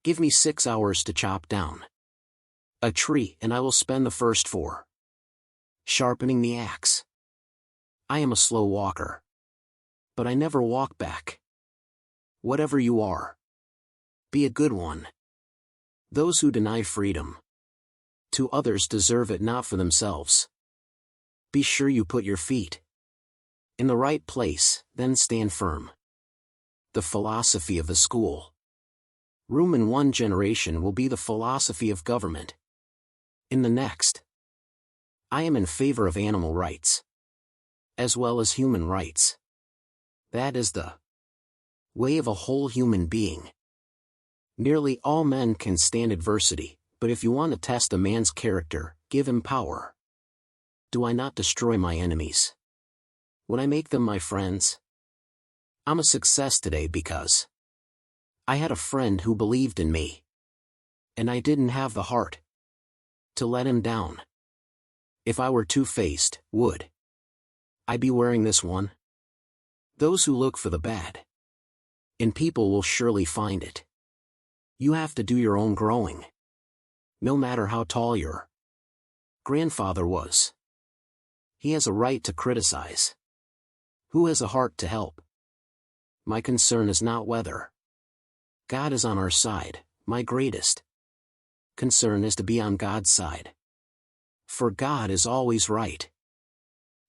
Give me 6 hours to chop down a tree and I will spend the first 4 sharpening the axe. I am a slow walker, but I never walk back. Whatever you are, be a good one. Those who deny freedom to others deserve it not for themselves. Be sure you put your feet in the right place, then stand firm. The philosophy of the school room in one generation will be the philosophy of government in the next. I am in favor of animal rights as well as human rights. That is the way of a whole human being. Nearly all men can stand adversity, but if you want to test a man's character, give him power. Do I not destroy my enemies when I make them my friends? I'm a success today because I had a friend who believed in me, and I didn't have the heart to let him down. If I were two-faced, would I be wearing this one? Those who look for the bad in people will surely find it. You have to do your own growing, no matter how tall your grandfather was. He has a right to criticize. Who has a heart to help? My concern is not whether God is on our side. My greatest concern is to be on God's side. For God is always right.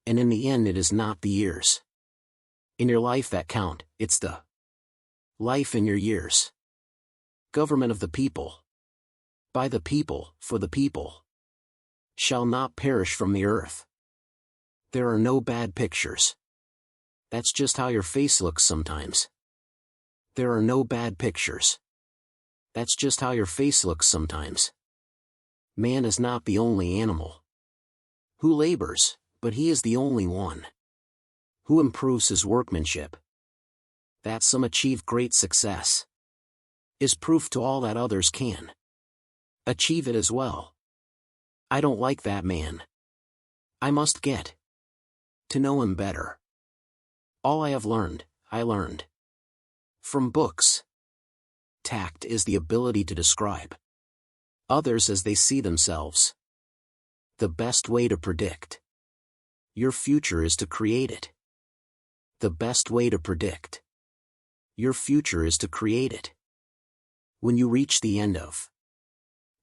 And in the end it is not the years in your life that count, it's the life in your years. Government of the people, by the people, for the people, shall not perish from the earth. There are no bad pictures. That's just how your face looks sometimes. There are no bad pictures. That's just how your face looks sometimes. Man is not the only animal who labors, but he is the only one who improves his workmanship. That some achieve great success is proof to all that others can achieve it as well. I don't like that man. I must get to know him better. All I have learned, I learned from books. Tact is the ability to describe others as they see themselves. The best way to predict your future is to create it. The best way to predict your future is to create it. When you reach the end of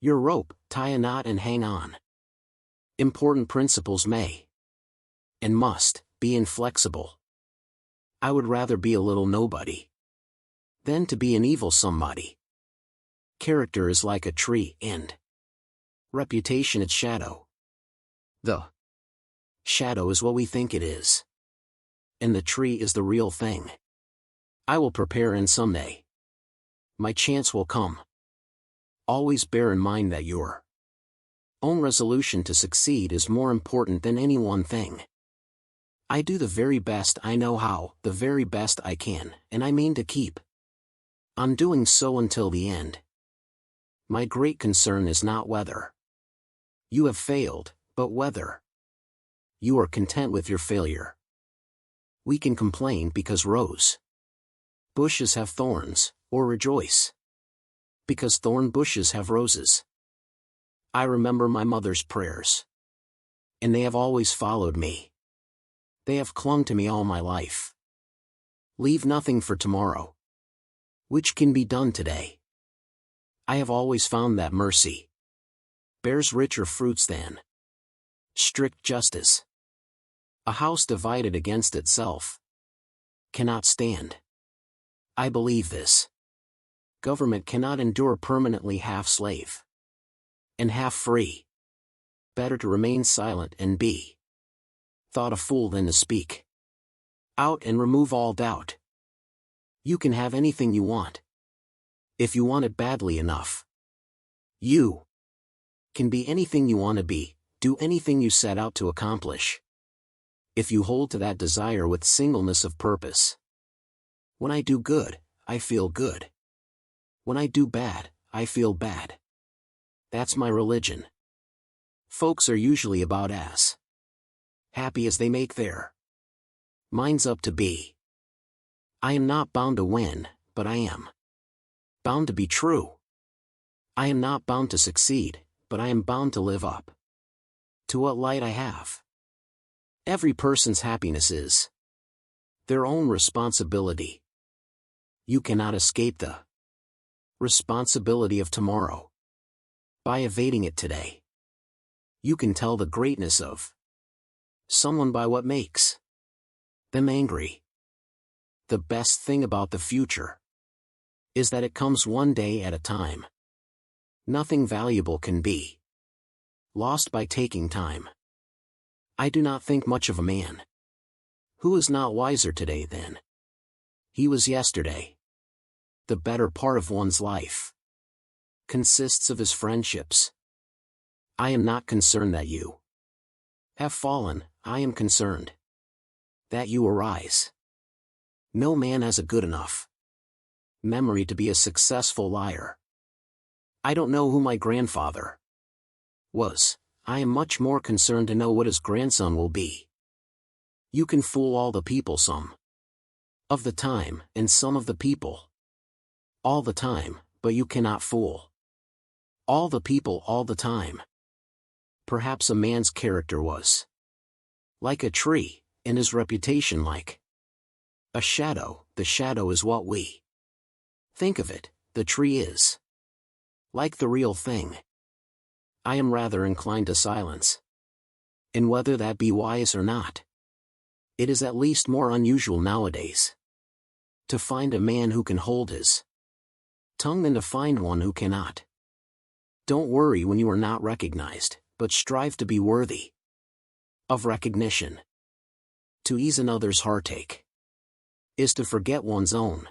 your rope, tie a knot and hang on. Important principles may and must be inflexible. I would rather be a little nobody than to be an evil somebody. Character is like a tree, and reputation its shadow. The shadow is what we think it is, and the tree is the real thing. I will prepare, and someday my chance will come. Always bear in mind that your own resolution to succeed is more important than any one thing. I do the very best I know how, the very best I can, and I mean to keep on doing so until the end. My great concern is not whether you have failed, but whether you are content with your failure. We can complain because rose bushes have thorns, or rejoice because thorn bushes have roses. I remember my mother's prayers, and they have always followed me. They have clung to me all my life. Leave nothing for tomorrow, which can be done today. I have always found that mercy bears richer fruits than strict justice. A house divided against itself cannot stand. I believe this. Government cannot endure permanently half slave and half free. Better to remain silent and be thought a fool than to speak out and remove all doubt. You can have anything you want if you want it badly enough. You can be anything you want to be, do anything you set out to accomplish, if you hold to that desire with singleness of purpose. When I do good, I feel good. When I do bad, I feel bad. That's my religion. Folks are usually about as happy as they make their minds up to be. I am not bound to win, but I am bound to be true. I am not bound to succeed, but I am bound to live up to what light I have. Every person's happiness is their own responsibility. You cannot escape the responsibility of tomorrow by evading it today. You can tell the greatness of someone by what makes them angry. The best thing about the future is that it comes one day at a time. Nothing valuable can be lost by taking time. I do not think much of a man who is not wiser today than he was yesterday. The better part of one's life consists of his friendships. I am not concerned that you have fallen, I am concerned that you arise. No man has a good enough memory to be a successful liar. I don't know who my grandfather was. I am much more concerned to know what his grandson will be. You can fool all the people some of the time, and some of the people all the time, but you cannot fool all the people all the time. Perhaps a man's character was like a tree, and his reputation like a shadow. The shadow is what we think of it, the tree is like the real thing. I am rather inclined to silence. And whether that be wise or not, it is at least more unusual nowadays to find a man who can hold his tongue than to find one who cannot. Don't worry when you are not recognized, but strive to be worthy of recognition. To ease another's heartache is to forget one's own.